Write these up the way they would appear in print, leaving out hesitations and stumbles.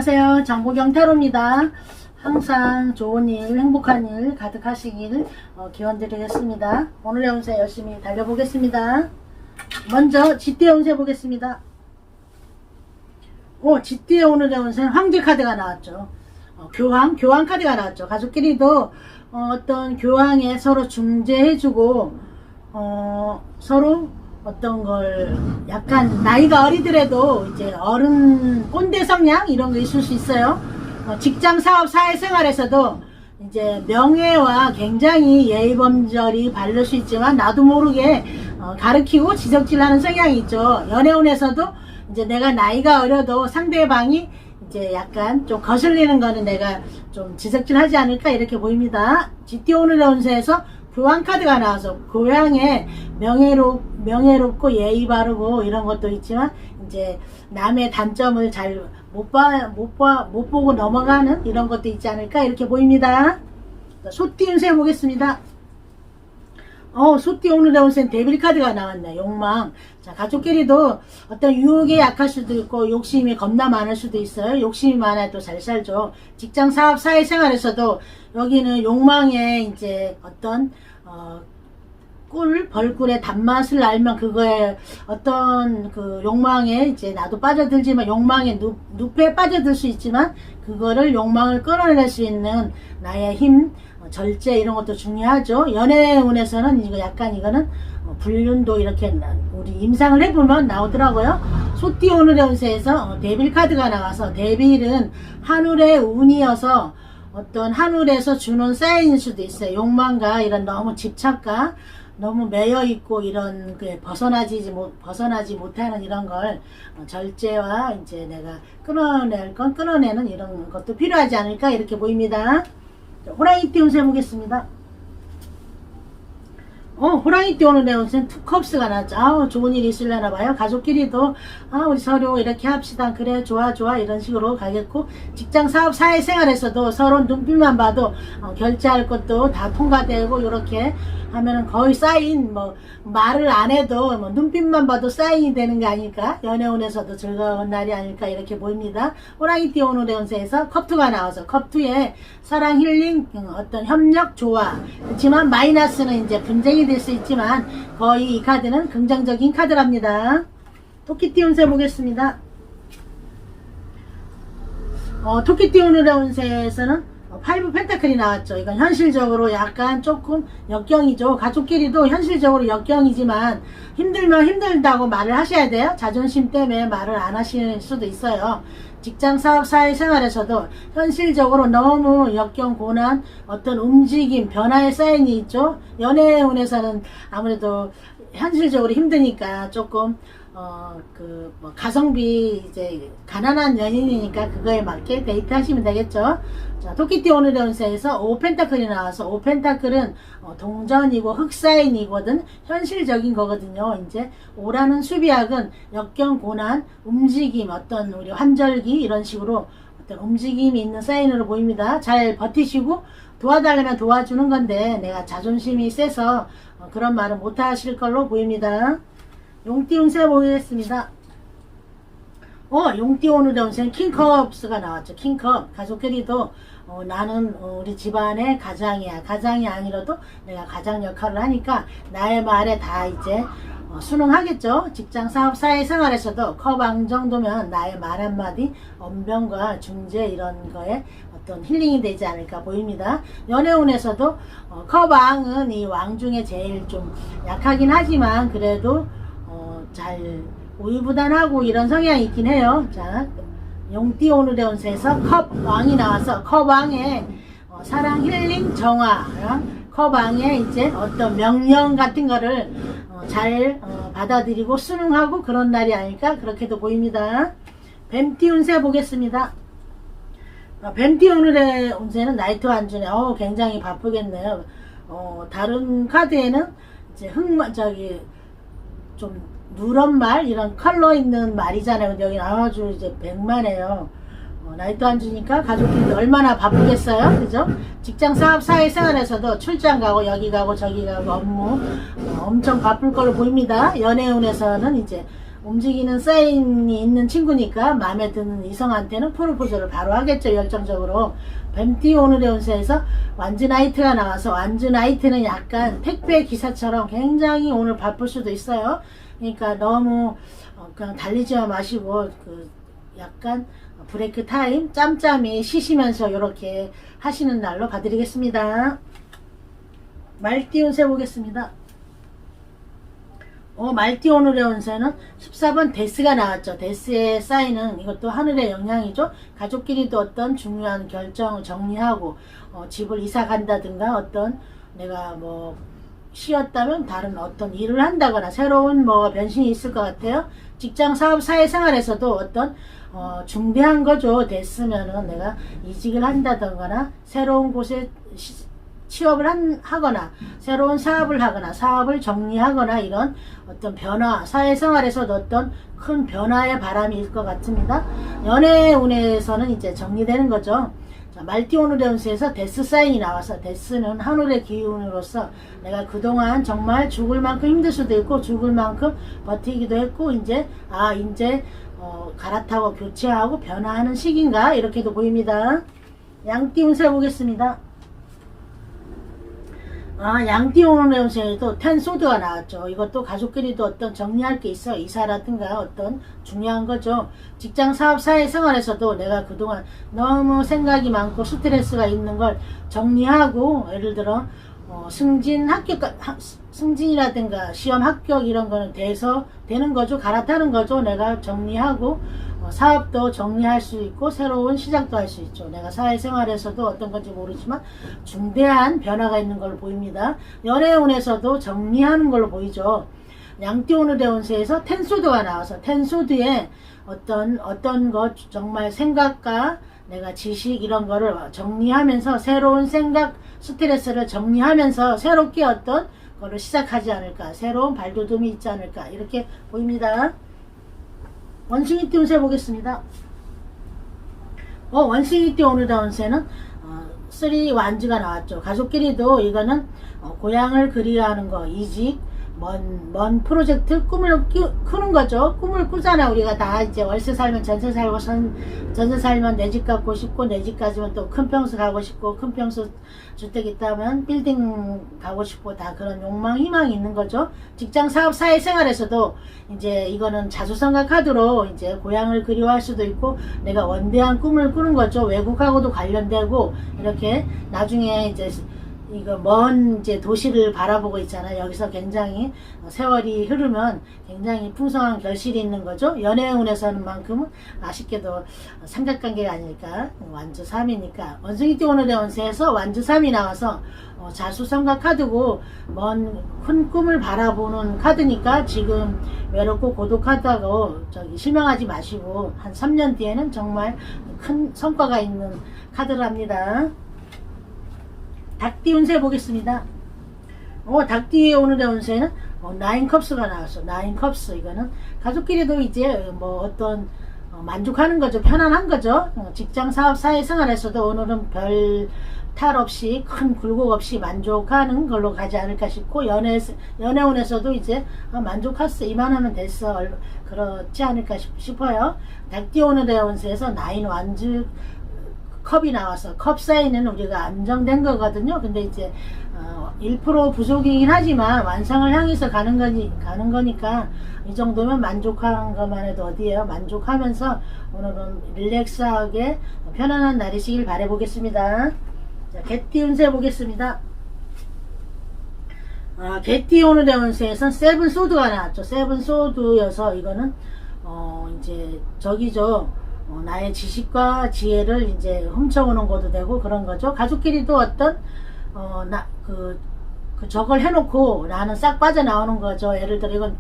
안녕하세요. 장보경 타로입니다. 항상 좋은 일, 행복한 일 가득하시길 기원 드리겠습니다. 오늘의 운세 열심히 달려보겠습니다. 먼저 쥐띠의 운세 보겠습니다. 쥐띠의 오늘의 운세는 황제 카드가 나왔죠. 교황 카드가 나왔죠. 가족끼리도 어떤 교황에 서로 중재해주고 서로 어떤 걸 약간 나이가 어리더라도 이제 어른 꼰대 성향 이런 거 있을 수 있어요. 직장 사업 사회생활에서도 이제 명예와 굉장히 예의범절이 바를 수 있지만 나도 모르게 가르치고 지적질하는 성향이 있죠. 연애운에서도 이제 내가 나이가 어려도 상대방이 이제 약간 좀 거슬리는 거는 내가 좀 지적질하지 않을까 이렇게 보입니다. 쥐띠 오늘의 운세에서 교황 카드가 나와서 교황의 명예롭고 예의 바르고 이런 것도 있지만 이제 남의 단점을 잘 못 보고 넘어가는 이런 것도 있지 않을까 이렇게 보입니다. 소띠 운세 보겠습니다. 소띠 오늘의 운세는 데빌 카드가 나왔네. 욕망. 자, 가족끼리도 어떤 유혹에 약할 수도 있고 욕심이 겁나 많을 수도 있어요. 욕심이 많아도 잘 살죠. 직장 사업 사회생활에서도 여기는 욕망에 이제 어떤 벌꿀의 단맛을 알면 그거에 어떤 그 욕망에 이제 나도 빠져들지만 욕망의 늪에 빠져들 수 있지만 그거를 욕망을 끌어낼 수 있는 나의 힘, 절제 이런 것도 중요하죠. 연애운에서는 이거 약간 이거는 불륜도 이렇게 우리 임상을 해보면 나오더라고요. 소띠 오늘의 운세에서 데빌 카드가 나와서 데빌은 하늘의 운이어서 어떤 하늘에서 주는 사인일 수도 있어요. 욕망과 이런 너무 집착과 너무 매여있고 이런 그 벗어나지 못하는 이런 걸 절제와 이제 내가 끊어낼 건 끊어내는 이런 것도 필요하지 않을까 이렇게 보입니다. 호랑이띠 운세 보겠습니다. 호랑이띠 오늘의 운세는 투컵스가 나왔죠. 좋은 일이 있으려나 봐요. 가족끼리도 우리 서로 이렇게 합시다. 그래 좋아 이런 식으로 가겠고 직장 사업 사회생활에서도 서로 눈빛만 봐도 결제할 것도 다 통과되고 이렇게 하면은 거의 사인 말을 안 해도 눈빛만 봐도 사인이 되는 게 아닐까. 연애운에서도 즐거운 날이 아닐까 이렇게 보입니다. 호랑이띠 오늘의 운세에서 컵2가 나와서 컵2에 사랑 힐링 어떤 협력 조화 그렇지만 마이너스는 이제 분쟁이 될 수 있지만 거의 이 카드는 긍정적인 카드랍니다. 토끼띠 운세 보겠습니다. 토끼띠 오늘의 운세에서는 5 펜타클이 나왔죠. 이건 현실적으로 약간 조금 역경이죠. 가족끼리도 현실적으로 역경이지만 힘들면 힘들다고 말을 하셔야 돼요. 자존심 때문에 말을 안 하실 수도 있어요. 직장 사업 사회생활에서도 현실적으로 너무 역경 고난 어떤 움직임 변화의 사인이 있죠. 연애운에서는 아무래도 현실적으로 힘드니까 조금 가성비 이제 가난한 연인이니까 그거에 맞게 데이트 하시면 되겠죠. 자, 토끼띠 오늘의 운세에서 5 펜타클이 나와서 5 펜타클은 동전이고 흑사인이거든. 현실적인 거거든요. 이제 5라는 수비학은 역경 고난 움직임 어떤 우리 환절기 이런 식으로 어떤 움직임이 있는 사인으로 보입니다. 잘 버티시고 도와달라면 도와주는 건데 내가 자존심이 세서 그런 말은 못 하실 걸로 보입니다. 용띠 운세 보겠습니다. 용띠 오늘의 운세는 킹컵스가 나왔죠. 킹컵. 가족끼리도 나는 우리 집안의 가장이야. 가장이 아니라도 내가 가장 역할을 하니까 나의 말에 다 이제 순응하겠죠. 직장 사업 사회생활에서도 컵왕 정도면 나의 말 한마디 언변과 중재 이런 거에 어떤 힐링이 되지 않을까 보입니다. 연애운에서도 컵왕은 이 왕 중에 제일 좀 약하긴 하지만 그래도 잘 우유부단하고 이런 성향이 있긴 해요. 자, 용띠 오늘의 운세에서 컵왕이 나와서 컵왕의 사랑 힐링 정화 컵왕의 이제 어떤 명령 같은 거를 잘 받아들이고 순응하고 그런 날이 아닐까 그렇게도 보입니다. 뱀띠 운세 보겠습니다. 뱀띠 오늘의 운세는 나이트 안준에 굉장히 바쁘겠네요. 다른 카드에는 이제 좀 누런 말 이런 컬러 있는 말이잖아요. 근데 여기는 아주 이제 백만해요. 나이도 안 주니까 가족들이 얼마나 바쁘겠어요. 그죠? 직장 사업 사회생활에서도 출장 가고 여기 가고 저기 가고 업무 엄청 바쁠 걸로 보입니다. 연애운에서는 이제 움직이는 사인이 있는 친구니까 마음에 드는 이성한테는 프로포즈를 바로 하겠죠. 열정적으로. 뱀띠 오늘의 운세에서 완즈나이트가 나와서, 완즈나이트는 약간 택배 기사처럼 굉장히 오늘 바쁠 수도 있어요. 그러니까 너무 그냥 달리지만 마시고 약간 브레이크 타임 짬짬이 쉬시면서 이렇게 하시는 날로 봐드리겠습니다. 말띠 운세 보겠습니다. 말띠 오늘의 운세는 14번 데스가 나왔죠. 데스의 사인은 이것도 하늘의 영향이죠. 가족끼리도 어떤 중요한 결정을 정리하고 집을 이사 간다든가, 어떤 내가 뭐 쉬었다면 다른 어떤 일을 한다거나 새로운 뭐 변신이 있을 것 같아요. 직장, 사업, 사회생활에서도 어떤 중대한 거죠. 됐으면은 내가 이직을 한다던가 새로운 곳에 취업을 하거나 새로운 사업을 하거나 사업을 정리하거나 이런 어떤 변화, 사회생활에서도 어떤 큰 변화의 바람이 있을 것 같습니다. 연애운에서는 이제 정리되는 거죠. 자, 말띠 오늘의 운세에서 데스 사인이 나와서, 데스는 하늘의 기운으로서 내가 그동안 정말 죽을 만큼 힘들 수도 있고 죽을 만큼 버티기도 했고 이제 갈아타고 교체하고 변화하는 시기인가 이렇게도 보입니다. 양띠 운세 보겠습니다. 양띠 오늘의 운세에도 텐소드가 나왔죠. 이것도 가족끼리도 어떤 정리할 게 있어. 이사라든가 어떤 중요한 거죠. 직장, 사업, 사회생활에서도 내가 그동안 너무 생각이 많고 스트레스가 있는 걸 정리하고, 예를 들어 승진이라든가 시험 합격 이런 거는 되는 거죠. 갈아타는 거죠. 내가 정리하고 사업도 정리할 수 있고 새로운 시작도 할 수 있죠. 내가 사회생활에서도 어떤 건지 모르지만 중대한 변화가 있는 걸로 보입니다. 연애운에서도 정리하는 걸로 보이죠. 양띠 오늘의 운세에서 텐소드가 나와서, 텐소드에 어떤 것 정말 생각과 내가 지식 이런 거를 정리하면서 새로운 생각, 스트레스를 정리하면서 새롭게 어떤 거를 시작하지 않을까, 새로운 발돋움이 있지 않을까 이렇게 보입니다. 원숭이띠 운세 보겠습니다. 원숭이띠 오늘의 운세는 3 완즈가 나왔죠. 가족끼리도 이거는 고향을 그리워하는 거, 이직, 먼 프로젝트, 꿈을 꾸는 거죠. 꿈을 꾸잖아. 우리가 다 이제 월세 살면 전세 살고, 전세 살면 내 집 갖고 싶고, 내 집 가지면 또 큰 평수 가고 싶고, 큰 평수 주택 있다면 빌딩 가고 싶고, 다 그런 욕망, 희망이 있는 거죠. 직장, 사업, 사회생활에서도 이제 이거는 자수성가 카드로 이제 고향을 그리워할 수도 있고, 내가 원대한 꿈을 꾸는 거죠. 외국하고도 관련되고, 이렇게 나중에 이제 이거 먼 이제 도시를 바라보고 있잖아요. 여기서 굉장히 세월이 흐르면 굉장히 풍성한 결실이 있는 거죠. 연애운에서는 만큼은 아쉽게도 삼각관계가 아닐까. 완주 3이니까. 원숭이띠 오늘의 운세에서 완주 3이 나와서 자수성가 카드고 큰 꿈을 바라보는 카드니까 지금 외롭고 고독하다고 실망하지 마시고 한 3년 뒤에는 정말 큰 성과가 있는 카드랍니다. 닭띠 운세 보겠습니다. 닭띠의 오늘의 운세는 9컵스가 나왔어. 9컵스. 이거는 가족끼리도 이제 뭐 어떤 만족하는 거죠. 편안한 거죠. 직장, 사업, 사회생활에서도 오늘은 별 탈 없이 큰 굴곡 없이 만족하는 걸로 가지 않을까 싶고, 연애운에서도 이제 만족했어. 이만하면 됐어. 그렇지 않을까 싶어요. 닭띠 오늘의 운세에서 9 완즈 컵이 나와서, 컵 사이는 우리가 안정된 거거든요. 근데 이제 1% 부족이긴 하지만 완성을 향해서 가는 거니까 이 정도면 만족한 것만 해도 어디에요. 만족하면서 오늘은 릴렉스하게 편안한 날이시길 바라보겠습니다. 자, 개띠 운세 보겠습니다. 개띠 오늘의 운세에선 세븐 소드가 나왔죠. 세븐 소드여서 이거는 이제 저기죠. 나의 지식과 지혜를 이제 훔쳐오는 것도 되고 그런 거죠. 가족끼리도 어떤 저걸 해놓고 나는 싹 빠져나오는 거죠. 예를 들어 이건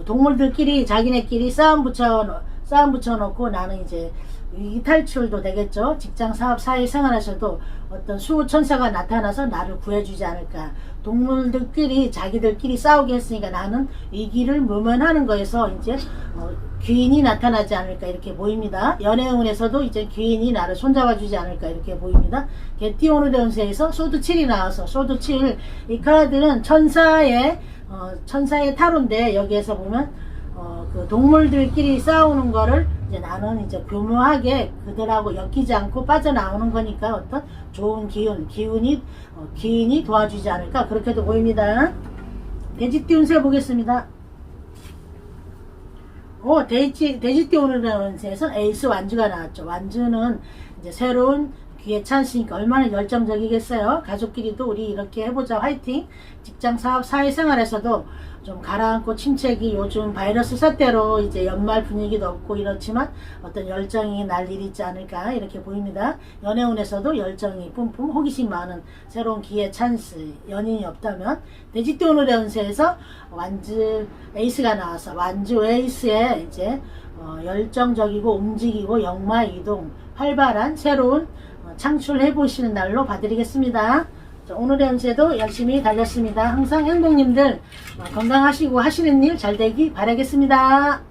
동물들끼리 자기네끼리 싸움 붙여놓고 나는 이제 이탈출도 되겠죠. 직장, 사업, 사회생활에서도 어떤 수호천사가 나타나서 나를 구해주지 않을까. 동물들끼리 자기들끼리 싸우게 했으니까 나는 위기를 모면하는 거에서 이제 귀인이 나타나지 않을까 이렇게 보입니다. 연애운에서도 이제 귀인이 나를 손잡아주지 않을까 이렇게 보입니다. 개띠 오늘의 운세에서 소드 7이 나와서, 소드 7, 이 카드는 천사의 타로인데, 여기에서 보면 그 동물들끼리 싸우는 거를 이제 나는 이제 교묘하게 그들하고 엮이지 않고 빠져나오는 거니까 어떤 좋은 기운이 도와주지 않을까 그렇게도 보입니다. 돼지띠 운세 보겠습니다. 돼지띠 오늘의 운세에서 에이스 완주가 나왔죠. 완주는 이제 새로운 기회 찬스니까 얼마나 열정적이겠어요. 가족끼리도 우리 이렇게 해보자 화이팅. 직장 사업 사회생활에서도 좀 가라앉고 침체기 요즘 바이러스 사태로 이제 연말 분위기도 없고 이렇지만 어떤 열정이 날 일이 있지 않을까 이렇게 보입니다. 연애운에서도 열정이 뿜뿜 호기심 많은 새로운 기회 찬스 연인이 없다면 돼지띠 오늘의 운세에서 완주 에이스가 나와서 완주 에이스에 이제 열정적이고 움직이고 역마 이동 활발한 새로운 창출해 보시는 날로 봐드리겠습니다. 오늘의 운세도 열심히 달렸습니다. 항상 행복님들 건강하시고 하시는 일 잘 되기 바라겠습니다.